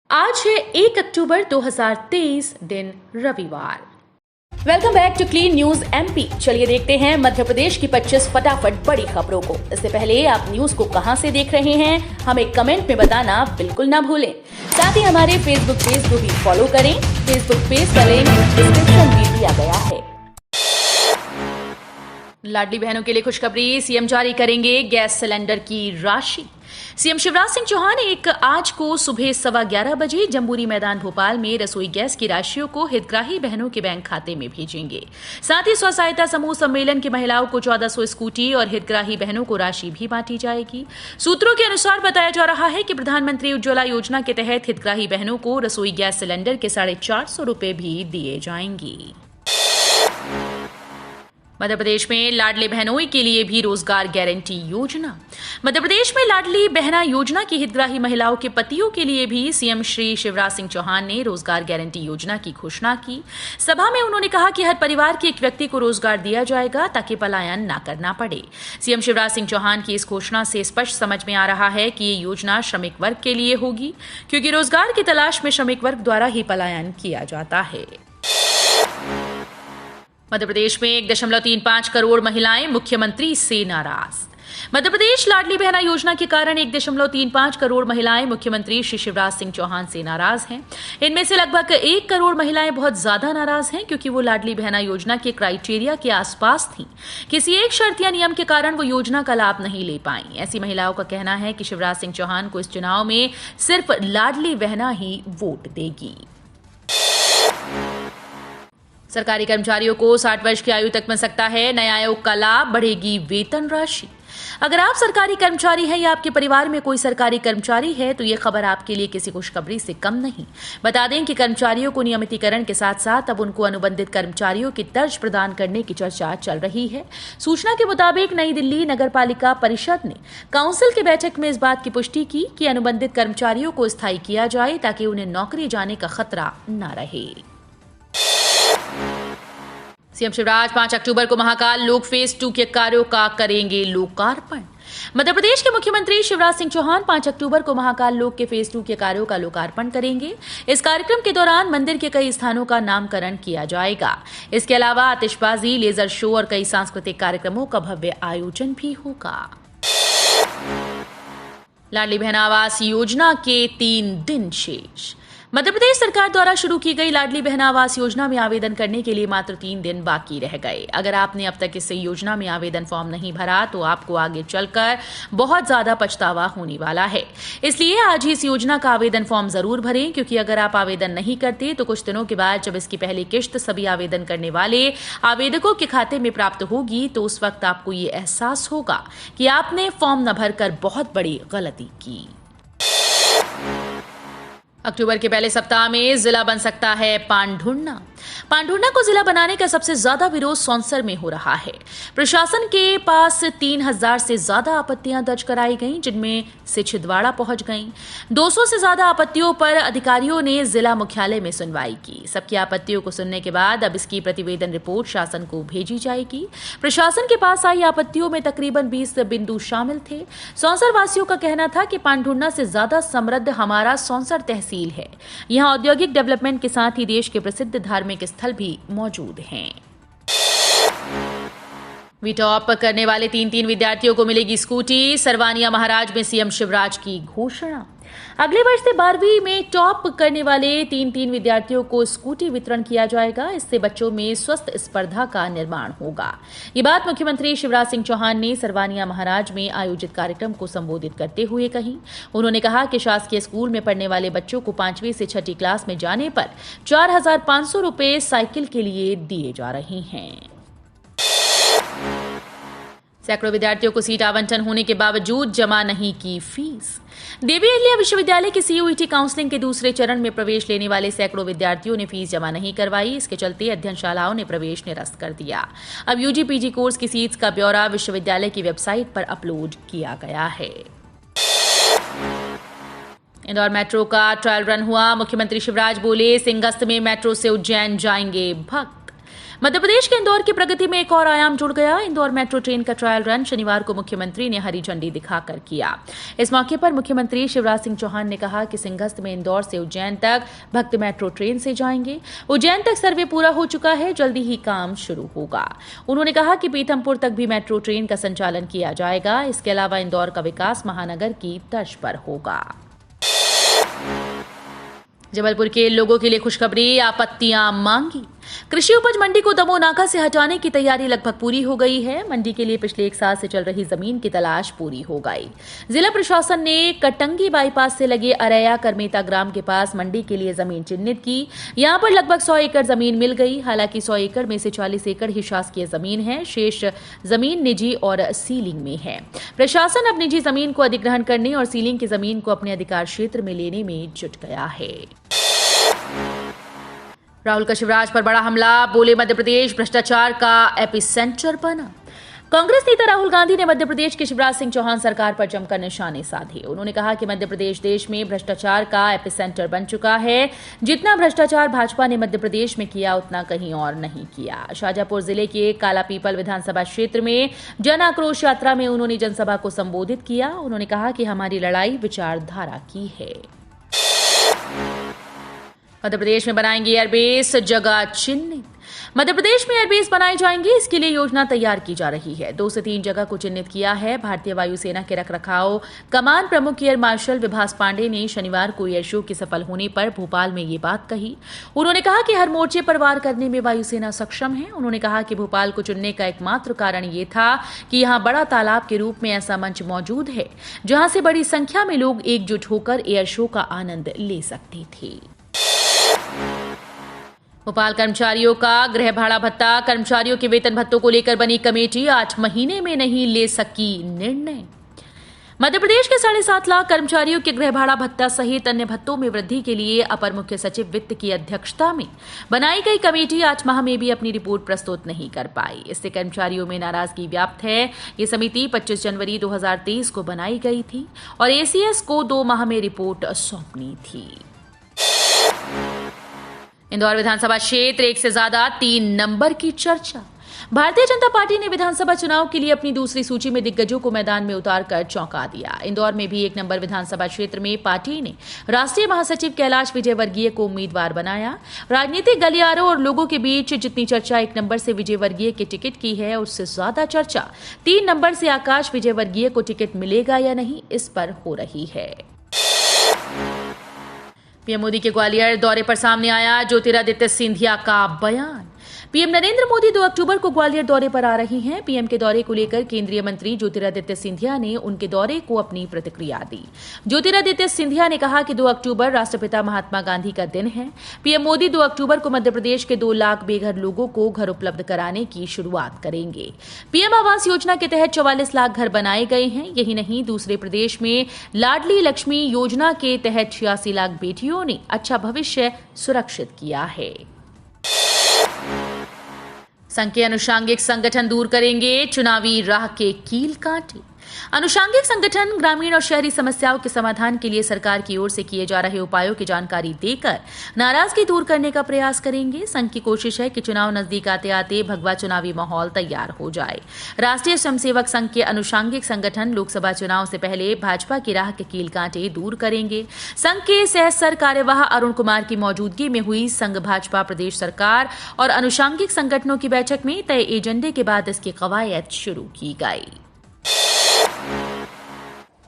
आज है 1 अक्टूबर 2023, दिन रविवार। Welcome back to clean news MP. चलिए देखते हैं मध्य प्रदेश की 25 फटाफट बड़ी खबरों को। इससे पहले आप न्यूज को कहां से देख रहे हैं, हमें कमेंट में बताना बिल्कुल ना भूलें। साथ ही हमारे फेसबुक पेज को भी फॉलो करें। फेसबुक पेज का लिंक डिस्क्रिप्शन में दिया गया है। लाडली बहनों के लिए खुशखबरी, सीएम जारी करेंगे गैस सिलेंडर की राशि। सीएम शिवराज सिंह चौहान आज को सुबह 11:15 बजे जंबूरी मैदान भोपाल में रसोई गैस की राशियों को हितग्राही बहनों के बैंक खाते में भेजेंगे। साथ ही स्व सहायता समूह सम्मेलन की महिलाओं को 1400 स्कूटी और हितग्राही बहनों को राशि भी बांटी जाएगी। सूत्रों के अनुसार बताया जा रहा है कि प्रधानमंत्री उज्ज्वला योजना के तहत हितग्राही बहनों को रसोई गैस सिलेंडर के 450 रुपए भी दिए जाएंगे। मध्य प्रदेश में लाडली बहनों के लिए भी रोजगार गारंटी योजना। मध्य प्रदेश में लाडली बहना योजना की हितग्राही महिलाओं के पतियों के लिए भी सीएम श्री शिवराज सिंह चौहान ने रोजगार गारंटी योजना की घोषणा की। सभा में उन्होंने कहा कि हर परिवार के एक व्यक्ति को रोजगार दिया जाएगा ताकि पलायन न करना पड़े। सीएम शिवराज सिंह चौहान की इस घोषणा से स्पष्ट समझ में आ रहा है कि ये योजना श्रमिक वर्ग के लिए होगी, क्योंकि रोजगार की तलाश में श्रमिक वर्ग द्वारा ही पलायन किया जाता है। मध्य प्रदेश में 1.35 करोड़ महिलाएं मुख्यमंत्री से नाराज। मध्य प्रदेश लाडली बहना योजना के कारण 1.35 करोड़ महिलाएं मुख्यमंत्री श्री शिवराज सिंह चौहान से नाराज हैं। इनमें से लगभग 1 करोड़ महिलाएं बहुत ज्यादा नाराज हैं, क्योंकि वो लाडली बहना योजना के क्राइटेरिया के आसपास थीं। किसी एक शर्त या नियम के कारण वो योजना का लाभ नहीं ले पाई। ऐसी महिलाओं का कहना है कि शिवराज सिंह चौहान को इस चुनाव में सिर्फ लाडली बहना ही वोट देगी। सरकारी कर्मचारियों को 60 वर्ष की आयु तक मिल सकता है नए आयोग का लाभ, बढ़ेगी वेतन राशि। अगर आप सरकारी कर्मचारी हैं या आपके परिवार में कोई सरकारी कर्मचारी है तो ये खबर आपके लिए किसी खुशखबरी से कम नहीं। बता दें कि कर्मचारियों को नियमितीकरण के साथ साथ अब उनको अनुबंधित कर्मचारियों की तर्ज प्रदान करने की चर्चा चल रही है। सूचना के मुताबिक नई दिल्ली नगर पालिका परिषद ने काउंसिल की बैठक में इस बात की पुष्टि की कि अनुबंधित कर्मचारियों को स्थायी किया जाए ताकि उन्हें नौकरी जाने का खतरा न रहे। सीएम शिवराज 5 अक्टूबर को महाकाल लोक फेज 2 के कार्यों का करेंगे लोकार्पण। मध्य प्रदेश के मुख्यमंत्री शिवराज सिंह चौहान 5 अक्टूबर को महाकाल लोक के फेज 2 के कार्यों का लोकार्पण करेंगे। इस कार्यक्रम के दौरान मंदिर के कई स्थानों का नामकरण किया जाएगा। इसके अलावा आतिशबाजी, लेजर शो और कई सांस्कृतिक कार्यक्रमों का भव्य आयोजन भी होगा। लाडली बहना आवास योजना के 3 दिन शेष। मध्य प्रदेश सरकार द्वारा शुरू की गई लाडली बहना आवास योजना में आवेदन करने के लिए मात्र 3 दिन बाकी रह गए। अगर आपने अब तक इस योजना में आवेदन फॉर्म नहीं भरा तो आपको आगे चलकर बहुत ज्यादा पछतावा होने वाला है। इसलिए आज ही इस योजना का आवेदन फॉर्म जरूर भरें, क्योंकि अगर आप आवेदन नहीं करते तो कुछ दिनों के बाद जब इसकी पहली किश्त सभी आवेदन करने वाले आवेदकों के खाते में प्राप्त होगी तो उस वक्त आपको ये एहसास होगा कि आपने फॉर्म न भरकर बहुत बड़ी गलती की। अक्टूबर के पहले सप्ताह में जिला बन सकता है पांढुर्णा। पांढुर्णा को जिला बनाने का सबसे ज्यादा विरोध सौंसर में हो रहा है। प्रशासन के पास 3000 से ज्यादा आपत्तियां दर्ज कराई गईं, जिनमें से छिंदवाड़ा पहुंच गईं। 200 से ज्यादा आपत्तियों पर अधिकारियों ने जिला मुख्यालय में सुनवाई की। सबकी आपत्तियों को सुनने के बाद अब इसकी प्रतिवेदन रिपोर्ट शासन को भेजी जाएगी। प्रशासन के पास आई आपत्तियों में तकरीबन 20 बिंदु शामिल थे। सौंसर वासियों का कहना था कि पांढुर्णा से ज्यादा समृद्ध हमारा सौंसर तहसील है। यहाँ औद्योगिक डेवलपमेंट के साथ ही देश के प्रसिद्ध धार्मिक स्थल भी मौजूद हैं। टॉप करने वाले 3 विद्यार्थियों को मिलेगी स्कूटी। सरवानिया महाराज में सीएम शिवराज की घोषणा। अगले वर्ष से 12वीं में टॉप करने वाले 3 विद्यार्थियों को स्कूटी वितरण किया जाएगा। इससे बच्चों में स्वस्थ स्पर्धा का निर्माण होगा। ये बात मुख्यमंत्री शिवराज सिंह चौहान ने सरवानिया महाराज में आयोजित कार्यक्रम को संबोधित करते हुए कही। उन्होंने कहा कि शासकीय स्कूल में पढ़ने वाले बच्चों को 5वीं से 6ठी क्लास में जाने पर 4500 रुपए साइकिल के लिए दिए जा रहे हैं। सैकड़ों विद्यार्थियों को सीट आवंटन होने के बावजूद जमा नहीं की फीस। देवी अहिल्या विश्वविद्यालय की सीयूईटी काउंसलिंग के दूसरे चरण में प्रवेश लेने वाले सैकड़ों विद्यार्थियों ने फीस जमा नहीं करवाई। इसके चलते अध्ययनशालाओं ने प्रवेश निरस्त कर दिया। अब यूजी पीजी कोर्स की सीट्स का ब्यौरा विश्वविद्यालय की वेबसाइट पर अपलोड किया गया है। इंदौर मेट्रो का ट्रायल रन हुआ। मुख्यमंत्री शिवराज बोले, सिंहस्थ में मेट्रो से उज्जैन जाएंगे भक्त। मध्य प्रदेश के इंदौर की प्रगति में एक और आयाम जुड़ गया। इंदौर मेट्रो ट्रेन का ट्रायल रन शनिवार को मुख्यमंत्री ने हरी झंडी दिखाकर किया। इस मौके पर मुख्यमंत्री शिवराज सिंह चौहान ने कहा कि सिंहस्थ में इंदौर से उज्जैन तक भक्त मेट्रो ट्रेन से जाएंगे। उज्जैन तक सर्वे पूरा हो चुका है, जल्दी ही काम शुरू होगा। उन्होंने कहा कि पीथमपुर तक भी मेट्रो ट्रेन का संचालन किया जाएगा। इसके अलावा इंदौर का विकास महानगर की तर्ज पर होगा। जबलपुर के लोगों के लिए खुशखबरी, आपत्तियां मांगी। कृषि उपज मंडी को दमोह नाका से हटाने की तैयारी लगभग पूरी हो गई है। मंडी के लिए पिछले 1 साल से चल रही जमीन की तलाश पूरी हो गई। जिला प्रशासन ने कटंगी बाईपास से लगे अरैया करमेता ग्राम के पास मंडी के लिए जमीन चिन्हित की। यहां पर लगभग 100 एकड़ जमीन मिल गई। हालांकि 100 एकड़ में से 40 एकड़ ही शासकीय जमीन है, शेष जमीन निजी और सीलिंग में है। प्रशासन अब निजी जमीन को अधिग्रहण करने और सीलिंग की जमीन को अपने अधिकार क्षेत्र में लेने में जुट गया है। राहुल का शिवराज पर बड़ा हमला, बोले मध्य प्रदेश भ्रष्टाचार का एपिसेंटर बना। कांग्रेस नेता राहुल गांधी ने मध्य प्रदेश के शिवराज सिंह चौहान सरकार पर जमकर निशाने साधे। उन्होंने कहा कि मध्य प्रदेश देश में भ्रष्टाचार का एपिसेंटर बन चुका है। जितना भ्रष्टाचार भाजपा ने मध्य प्रदेश में किया, उतना कहीं और नहीं किया। शाजापुर जिले के कालापीपल विधानसभा क्षेत्र में जन आक्रोश यात्रा में उन्होंने जनसभा को संबोधित किया। उन्होंने कहा कि हमारी लड़ाई विचारधारा की है। मध्य प्रदेश में बनाएंगे एयरबेस, जगह चिन्हित। मध्य प्रदेश में एयरबेस बनाई जाएंगी, इसके लिए योजना तैयार की जा रही है। 2 से 3 जगह को चिन्हित किया है। भारतीय वायुसेना के रखरखाव कमान प्रमुख एयर मार्शल विभास पांडे ने शनिवार को एयर शो के सफल होने पर भोपाल में ये बात कही। उन्होंने कहा कि हर मोर्चे पर वार करने में वायुसेना सक्षम है। उन्होंने कहा कि भोपाल को चुनने का एकमात्र कारण ये था कि यहाँ बड़ा तालाब के रूप में ऐसा मंच मौजूद है जहां से बड़ी संख्या में लोग एकजुट होकर एयर शो का आनंद ले सकते थे। भोपाल कर्मचारियों का गृह भाड़ा भत्ता, कर्मचारियों के वेतन भत्तों को लेकर बनी कमेटी 8 महीने में नहीं ले सकी निर्णय। मध्य प्रदेश के 7.5 लाख कर्मचारियों के गृह भाड़ा भत्ता सहित अन्य भत्तों में वृद्धि के लिए अपर मुख्य सचिव वित्त की अध्यक्षता में बनाई गई कमेटी 8 माह में भी अपनी रिपोर्ट प्रस्तुत नहीं कर पाई। इससे कर्मचारियों में नाराजगी व्याप्त है। ये समिति 25 जनवरी 2023 को बनाई गई थी और एसीएस को 2 माह में रिपोर्ट सौंपनी थी। इंदौर विधानसभा क्षेत्र 1 से ज्यादा 3 नंबर की चर्चा। भारतीय जनता पार्टी ने विधानसभा चुनाव के लिए अपनी दूसरी सूची में दिग्गजों को मैदान में उतारकर चौंका दिया। इंदौर में भी 1 नंबर विधानसभा क्षेत्र में पार्टी ने राष्ट्रीय महासचिव कैलाश विजयवर्गीय को उम्मीदवार बनाया। राजनीतिक गलियारों और लोगों के बीच जितनी चर्चा 1 नंबर से विजयवर्गीय के टिकट की है, उससे ज्यादा चर्चा 3 नंबर से आकाश विजयवर्गीय को टिकट मिलेगा या नहीं, इस पर हो रही है। पीएम मोदी के ग्वालियर दौरे पर सामने आया ज्योतिरादित्य सिंधिया का बयान। पीएम नरेंद्र मोदी 2 अक्टूबर को ग्वालियर दौरे पर आ रही हैं। पीएम के दौरे को लेकर केंद्रीय मंत्री ज्योतिरादित्य सिंधिया ने उनके दौरे को अपनी प्रतिक्रिया दी। ज्योतिरादित्य सिंधिया ने कहा कि 2 अक्टूबर राष्ट्रपिता महात्मा गांधी का दिन है। पीएम मोदी 2 अक्टूबर को मध्य प्रदेश के 2 लाख बेघर लोगों को घर उपलब्ध कराने की शुरुआत करेंगे। पीएम आवास योजना के तहत 44 लाख घर बनाए गए हैं। यही नहीं, दूसरे प्रदेश में लाडली लक्ष्मी योजना के तहत 86 लाख बेटियों ने अच्छा भविष्य सुरक्षित किया है। संघ के अनुषांगिक संगठन दूर करेंगे चुनावी राह के कील कांटे। अनुषांगिक संगठन ग्रामीण और शहरी समस्याओं के समाधान के लिए सरकार की ओर से किए जा रहे उपायों की जानकारी देकर नाराजगी दूर करने का प्रयास करेंगे। संघ की कोशिश है कि चुनाव नजदीक आते आते भगवा चुनावी माहौल तैयार हो जाए। राष्ट्रीय स्वयंसेवक संघ के अनुषांगिक संगठन लोकसभा चुनाव से पहले भाजपा की राह के कील कांटे दूर करेंगे। संघ के सह कार्यवाह अरुण कुमार की मौजूदगी में हुई संघ भाजपा प्रदेश सरकार और अनुषांगिक संगठनों की बैठक में तय एजेंडे के बाद इसकी कवायद शुरू की गई।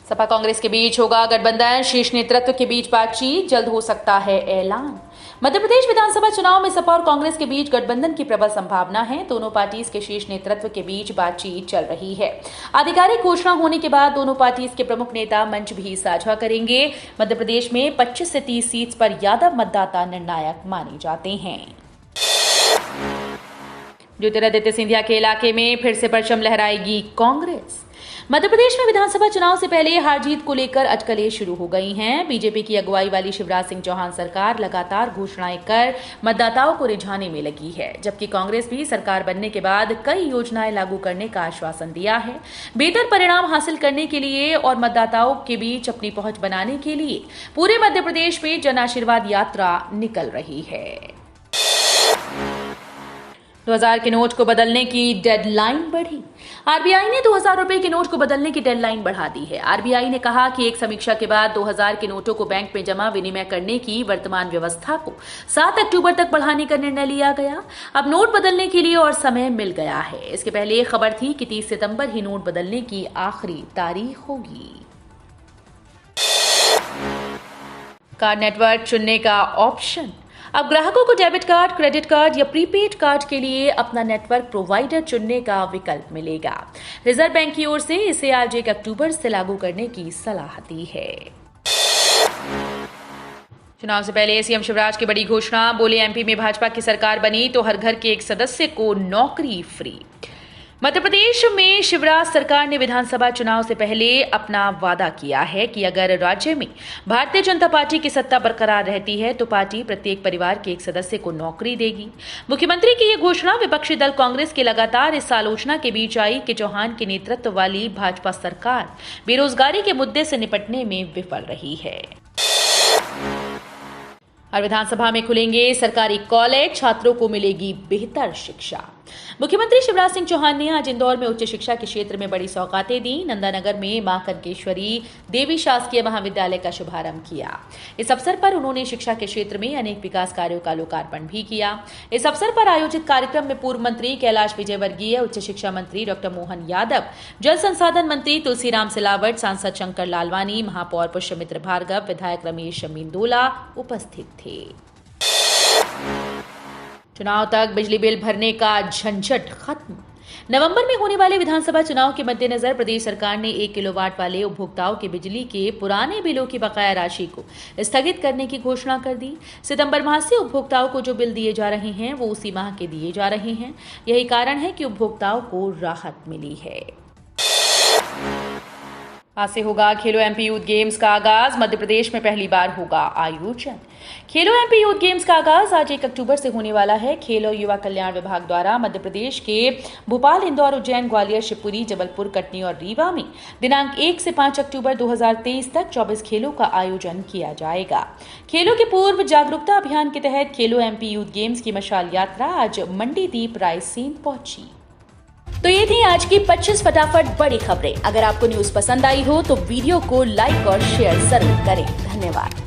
सपा कांग्रेस के बीच होगा गठबंधन, शीर्ष नेतृत्व के बीच बातचीत, जल्द हो सकता है ऐलान। मध्य प्रदेश विधानसभा चुनाव में सपा और कांग्रेस के बीच गठबंधन की प्रबल संभावना है। दोनों पार्टीज के शीर्ष नेतृत्व के बीच बातचीत चल रही है। आधिकारिक घोषणा होने के बाद दोनों पार्टीज के प्रमुख नेता मंच भी साझा करेंगे। मध्य प्रदेश में 25 से 30 सीट पर यादव मतदाता निर्णायक माने जाते हैं। ज्योतिरादित्य सिंधिया के इलाके में फिर से परचम लहराएगी कांग्रेस। मध्य प्रदेश में विधानसभा चुनाव से पहले हार जीत को लेकर अटकलें शुरू हो गई हैं। बीजेपी की अगुवाई वाली शिवराज सिंह चौहान सरकार लगातार घोषणाएं कर मतदाताओं को रिझाने में लगी है, जबकि कांग्रेस भी सरकार बनने के बाद कई योजनाएं लागू करने का आश्वासन दिया है। बेहतर परिणाम हासिल करने के लिए और मतदाताओं के बीच अपनी पहुंच बनाने के लिए पूरे मध्य प्रदेश में जन आशीर्वाद यात्रा निकल रही है। 2000 के नोट को बदलने की डेडलाइन बढ़ी। आरबीआई ने 2000 रुपए के नोट को बदलने की डेडलाइन बढ़ा दी है। आरबीआई ने कहा कि एक समीक्षा के बाद 2000 के नोटों को बैंक में जमा विनिमय करने की वर्तमान व्यवस्था को 7 अक्टूबर तक बढ़ाने का निर्णय लिया गया। अब नोट बदलने के लिए और समय मिल गया है। इसके पहले ये खबर थी कि 30 सितंबर ही नोट बदलने की आखिरी तारीख होगी। कार्ड नेटवर्क चुनने का ऑप्शन। अब ग्राहकों को डेबिट कार्ड, क्रेडिट कार्ड या प्रीपेड कार्ड के लिए अपना नेटवर्क प्रोवाइडर चुनने का विकल्प मिलेगा। रिजर्व बैंक की ओर से इसे आज 1 अक्टूबर से लागू करने की सलाह दी है। चुनाव से पहले सीएम शिवराज की बड़ी घोषणा। बोले, एमपी में भाजपा की सरकार बनी तो हर घर के एक सदस्य को नौकरी फ्री। मध्य प्रदेश में शिवराज सरकार ने विधानसभा चुनाव से पहले अपना वादा किया है कि अगर राज्य में भारतीय जनता पार्टी की सत्ता बरकरार रहती है तो पार्टी प्रत्येक परिवार के एक सदस्य को नौकरी देगी। मुख्यमंत्री की यह घोषणा विपक्षी दल कांग्रेस की लगातार इस आलोचना के बीच आई कि चौहान के नेतृत्व वाली भाजपा सरकार बेरोजगारी के मुद्दे से निपटने में विफल रही है। और विधानसभा में खुलेंगे सरकारी कॉलेज, छात्रों को मिलेगी बेहतर शिक्षा। मुख्यमंत्री शिवराज सिंह चौहान ने आज इंदौर में उच्च शिक्षा के क्षेत्र में बड़ी सौगातें दी। नंदानगर में मां कनकेश्वरी देवी शासकीय महाविद्यालय का शुभारंभ किया। इस अवसर पर उन्होंने शिक्षा के क्षेत्र में अनेक विकास कार्यों का लोकार्पण भी किया। इस अवसर पर आयोजित कार्यक्रम में पूर्व मंत्री कैलाश विजयवर्गीय, उच्च शिक्षा मंत्री डॉक्टर मोहन यादव, जल संसाधन मंत्री तुलसीराम सिलावट, सांसद शंकर लालवानी, महापौर पुष्यमित्र भार्गव, विधायक रमेश मींदोला उपस्थित थे। चुनाव तक बिजली बिल भरने का झंझट खत्म। नवंबर में होने वाले विधानसभा चुनाव के मद्देनजर प्रदेश सरकार ने 1 किलोवाट वाले उपभोक्ताओं के बिजली के पुराने बिलों की बकाया राशि को स्थगित करने की घोषणा कर दी। सितंबर माह से उपभोक्ताओं को जो बिल दिए जा रहे हैं वो उसी माह के दिए जा रहे हैं। यही कारण है कि उपभोक्ताओं को राहत मिली है। आज से होगा खेलो एमपी यूथ गेम्स का आगाज। मध्य प्रदेश में पहली बार होगा आयोजन। खेलो एमपी यूथ गेम्स का आगाज आज 1 अक्टूबर से होने वाला है। खेल और युवा कल्याण विभाग द्वारा मध्य प्रदेश के भोपाल, इंदौर, उज्जैन, ग्वालियर, शिवपुरी, जबलपुर, कटनी और रीवा में दिनांक 1 से 5 अक्टूबर 2023 तक 24 खेलों का आयोजन किया जाएगा। खेलों के पूर्व जागरूकता अभियान के तहत खेलो एमपी यूथ गेम्स की मशाल यात्रा आज मंडीदीप रायसेन पहुंची। तो ये थी आज की 25 फटाफट बड़ी खबरें। अगर आपको न्यूज पसंद आई हो तो वीडियो को लाइक और शेयर जरूर करें। धन्यवाद।